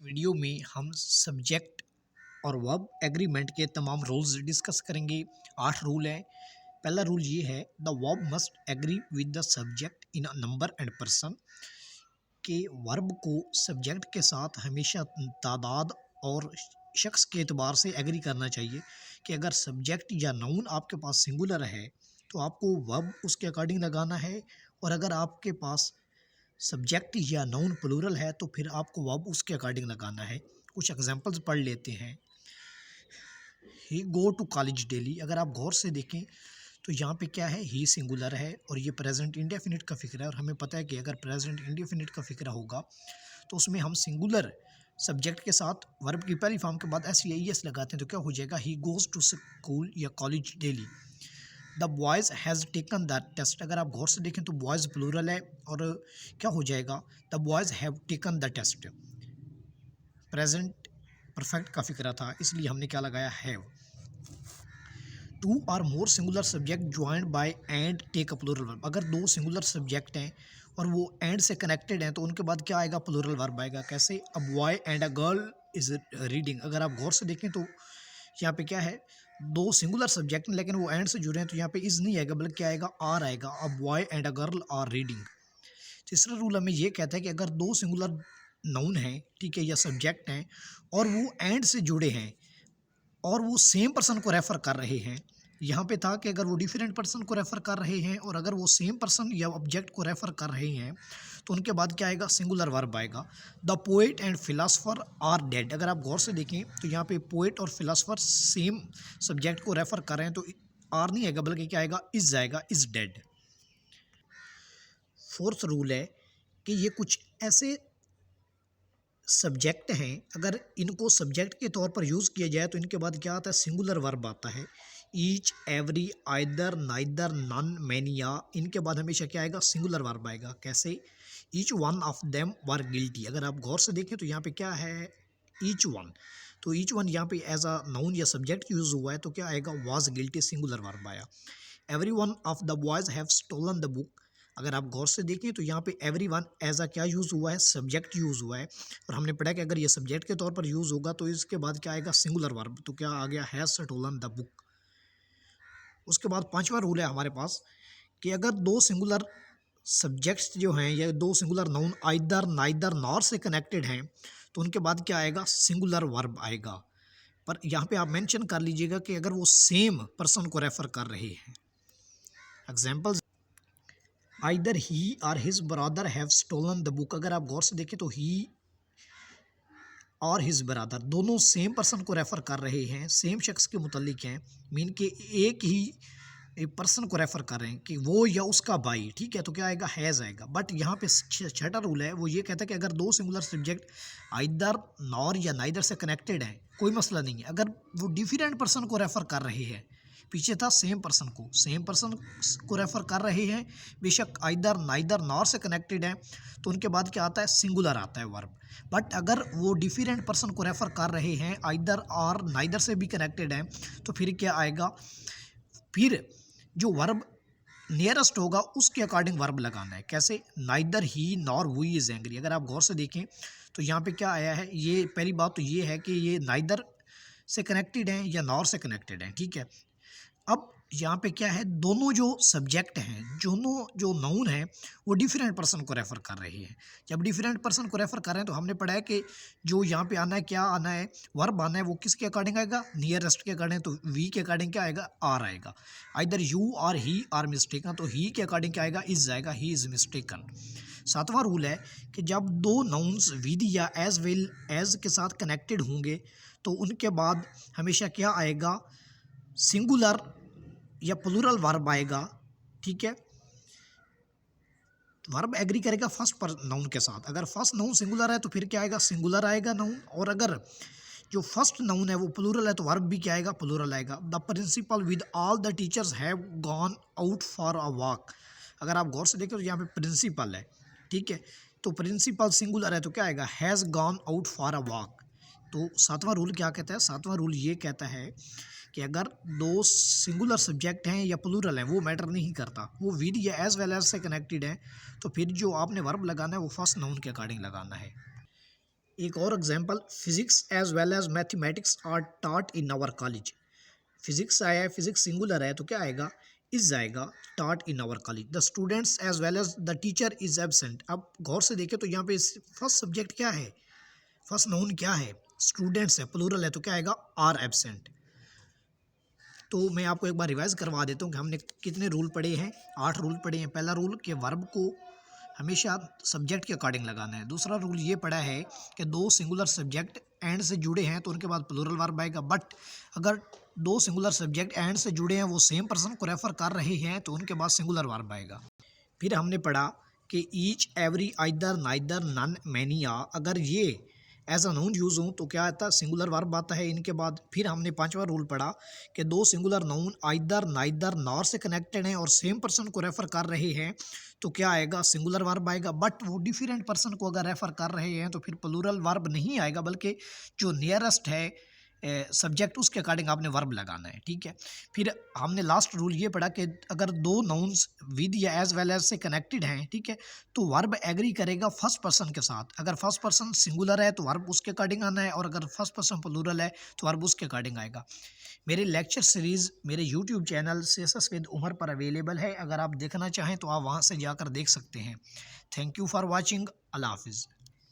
Video में हम subject और वर्ब एग्रीमेंट के तमाम रूल्स डिस्कस करेंगे। 8 रूल है। पहला रूल ये है, the verb must agree with the subject in a number and person. के वर्ब को सब्जेक्ट के साथ हमेशा तादाद और शख्स के एतबार से एग्री करना चाहिए कि अगर सब्जेक्ट या नाउन आपके पास सिंगुलर है तो आपको वर्ब उसके अकॉर्डिंग लगाना है, और अगर आपके पास सब्जेक्ट या नाउन प्लूरल है तो फिर आपको वर्ब उसके अकॉर्डिंग लगाना है। कुछ एग्जांपल्स पढ़ लेते हैं। ही गो टू कॉलेज डेली, अगर आप गौर से देखें तो यहाँ पे क्या है, ही सिंगुलर है और ये प्रेजेंट इंडेफिनिट का फिक्र है, और हमें पता है कि अगर प्रेजेंट इंडेफिनिट का फिक्र होगा तो उसमें हम सिंगुलर सब्जेक्ट के साथ वर्ब की पहली फॉर्म के बाद एस या एस लगाते हैं तो क्या हो जाएगा, ही गोज टू स्कूल या college daily. The boys has taken that test, अगर आप गौर से देखें तो बॉयज़ प्लूरल है और क्या हो जाएगा, the boys have taken the test. Present perfect का फिक्रा था इसलिए हमने क्या लगाया, have. Two or more singular subject joined by and take a plural verb, अगर दो सिंगुलर सब्जेक्ट हैं और वो एंड से कनेक्टेड हैं तो उनके बाद क्या आएगा, प्लूरल वर्ब आएगा। कैसे, अ boy and a girl is reading, अगर आप गौर से देखें तो यहाँ पे क्या है, दो सिंगुलर सब्जेक्ट हैं लेकिन वो एंड से जुड़े हैं तो यहाँ पे इज नहीं आएगा बल्कि क्या आएगा, आर आएगा। A boy and a girl are reading. तीसरा रूल हमें ये कहता है कि अगर दो सिंगुलर नाउन हैं, ठीक है, या सब्जेक्ट हैं और वो एंड से जुड़े हैं और वो सेम पर्सन को रेफ़र कर रहे हैं, यहाँ पे था कि अगर वो डिफरेंट पर्सन को रेफ़र कर रहे हैं और अगर वो सेम पर्सन या ऑब्जेक्ट को रेफ़र कर रहे हैं तो उनके बाद क्या आएगा, सिंगुलर वर्ब आएगा। The poet and philosopher are dead, अगर आप गौर से देखें तो यहाँ पे पोएट और फिलासफर सेम सब्जेक्ट को रेफ़र कर रहे हैं तो आर नहीं आएगा बल्कि क्या आएगा, इज आएगा, इज डेड। फोर्थ रूल है कि ये कुछ ऐसे सब्जेक्ट हैं, अगर इनको सब्जेक्ट के तौर पर यूज़ किया जाए तो इनके बाद क्या आता है, सिंगुलर वर्ब आता है। Each, every, either, neither, none, many a, इनके बाद हमेशा क्या आएगा, सिंगुलर वर्ब आएगा। कैसे, each one of them were guilty, अगर आप गौर से देखें तो यहाँ पे क्या है, ईच वन, तो ईच वन यहाँ पे एज अ नाउन या सब्जेक्ट यूज हुआ है तो क्या आएगा, वाज गिल्टी, सिंगुलर वर्ब आया। Every one of the boys have stolen the book, अगर आप गौर से देखें तो यहाँ पे एवरी वन एज अ क्या यूज़ हुआ है, सब्जेक्ट यूज़ हुआ है, और हमने पढ़ा कि अगर ये सब्जेक्ट के तौर पर यूज़ होगा तो इसके बाद क्या आएगा, सिंगुलर वर्ब, तो क्या आ गया, हैज स्टोलन द बुक। उसके बाद पांचवा रूल है हमारे पास कि अगर दो सिंगुलर सब्जेक्ट्स जो हैं या दो singular noun either, neither, nor से कनेक्टेड हैं तो उनके बाद क्या आएगा, सिंगुलर वर्ब आएगा। पर यहाँ पे आप मेंशन कर लीजिएगा कि अगर वो सेम पर्सन को रेफर कर रहे हैं। एग्जाम्पल्स, आइदर ही और his brother have stolen the book, अगर आप गौर से देखें तो ही और हिज ब्रदर दोनों सेम पर्सन को रेफ़र कर रहे हैं, सेम शख्स के मुतल्लिक हैं, मीन के एक ही पर्सन को रेफ़र कर रहे हैं कि वो या उसका भाई, ठीक है, तो क्या आएगा, हैज़ आएगा। बट यहाँ पे छठा रूल है, वो ये कहता है कि अगर दो सिंगुलर सब्जेक्ट आइदर, नॉर या नाइदर से कनेक्टेड हैं, कोई मसला नहीं है, अगर वो डिफरेंट पर्सन को रेफ़र कर रहे हैं, पीछे था सेम पर्सन को रेफ़र कर रहे हैं, बेशक आइदर, नाइदर, नॉर से कनेक्टेड है तो उनके बाद क्या आता है, सिंगुलर आता है वर्ब। बट अगर वो डिफरेंट पर्सन को रेफ़र कर रहे हैं, आइदर और नाइदर से भी कनेक्टेड हैं, तो फिर क्या आएगा, फिर जो वर्ब नियरेस्ट होगा उसके अकॉर्डिंग वर्ब लगाना है। कैसे, neither he nor we is angry, अगर आप गौर से देखें तो यहाँ पे क्या आया है, ये पहली बात तो ये है कि ये नाइदर से कनेक्टेड हैं या नॉर से कनेक्टेड हैं, ठीक है। अब यहाँ पे क्या है, दोनों जो सब्जेक्ट हैं, दोनों जो नाउन हैं वो डिफरेंट पर्सन को रेफ़र कर रहे हैं। जब डिफरेंट पर्सन को रेफ़र कर रहे हैं तो हमने पढ़ा है कि जो यहाँ पे आना है, क्या आना है, वर्ब आना है, वो किसके अकॉर्डिंग आएगा, नियरेस्ट के अकॉर्डिंग, तो वी के अकॉर्डिंग क्या आएगा, आर आएगा। आइदर यू और ही आर मिस्टेकन, तो ही के अकॉर्डिंग क्या आएगा, इज आएगा, ही इज़ मिस्टेकन। सातवां रूल है कि जब दो नाउन्स विद या एज वेल एज के साथ कनेक्टेड होंगे तो उनके बाद हमेशा क्या आएगा, सिंगुलर या प्लूरल वर्ब आएगा, ठीक है। वर्ब एग्री करेगा फर्स्ट पर नाउन के साथ, अगर फर्स्ट नाउन सिंगुलर है तो फिर क्या आएगा, सिंगुलर आएगा नाउन, और अगर जो फर्स्ट नाउन है वो प्लूरल है तो वर्ब भी क्या आएगा, प्लूरल आएगा। The principal with all the teachers have gone out for a walk, अगर आप गौर से देखें तो यहाँ पे प्रिंसिपल है, ठीक है, तो प्रिंसिपल सिंगुलर है तो क्या आएगा, has gone out for a walk. तो सातवां रूल क्या कहता है, सातवां रूल ये कहता है कि अगर दो सिंगुलर सब्जेक्ट हैं या प्लूरल हैं वो मैटर नहीं करता, वो विद या एज वेल एज से कनेक्टेड है तो फिर जो आपने वर्ब लगाना है वो फर्स्ट नाउन के अकॉर्डिंग लगाना है। एक और example, physics as well as mathematics are taught in our college. Physics आया है, फिजिक्स सिंगुलर है तो क्या आएगा, इज आएगा, taught in our college. The students as well as the teacher is absent. अब गौर से देखें तो यहाँ पे फर्स्ट सब्जेक्ट क्या है, फर्स्ट नाउन क्या है, स्टूडेंट्स है, प्लूरल है तो क्या आएगा, आर एबसेंट। तो मैं आपको एक बार रिवाइज करवा देता हूँ कि हमने कितने रूल पढ़े हैं, 8 रूल पढ़े हैं। पहला रूल कि वर्ब को हमेशा सब्जेक्ट के अकॉर्डिंग लगाना है। दूसरा रूल ये पढ़ा है कि 2 सिंगुलर सब्जेक्ट एंड से जुड़े हैं तो उनके बाद प्लूरल वर्ब आएगा, बट अगर 2 सिंगुलर सब्जेक्ट एंड से जुड़े हैं, वो सेम पर्सन को रेफर कर रहे हैं तो उनके बाद सिंगुलर वर्ब आएगा। फिर हमने पढ़ा कि each, every, either, neither, none, many, आ, अगर ये एज अ नाउन यूज़ हो तो क्या आता है, सिंगुलर वर्ब आता है इनके बाद। फिर हमने 5वां रूल पढ़ा कि 2 singular noun either, neither, nor से कनेक्टेड हैं और सेम पर्सन को रेफर कर रहे हैं तो क्या आएगा, सिंगुलर वर्ब आएगा। बट वो डिफरेंट पर्सन को अगर रेफर कर रहे हैं तो फिर प्लूरल वर्ब नहीं आएगा, बल्कि जो नियरेस्ट है सब्जेक्ट उसके अकॉर्डिंग आपने वर्ब लगाना है, ठीक है। फिर हमने लास्ट रूल ये पढ़ा कि अगर 2 नाउन्स विद या एज वेल एज से कनेक्टेड हैं, ठीक है, तो वर्ब एग्री करेगा फर्स्ट पर्सन के साथ। अगर फर्स्ट पर्सन सिंगुलर है तो वर्ब उसके अकॉर्डिंग आना है, और अगर फर्स्ट पर्सन प्लूरल है तो वर्ब उसके अकॉर्डिंग आएगा। मेरे लेक्चर सीरीज़ मेरे YouTube channel CSS with Umar पर अवेलेबल है, अगर आप देखना चाहें तो आप वहाँ से जाकर देख सकते हैं। Thank you for watching. अल्लाह हाफिज़।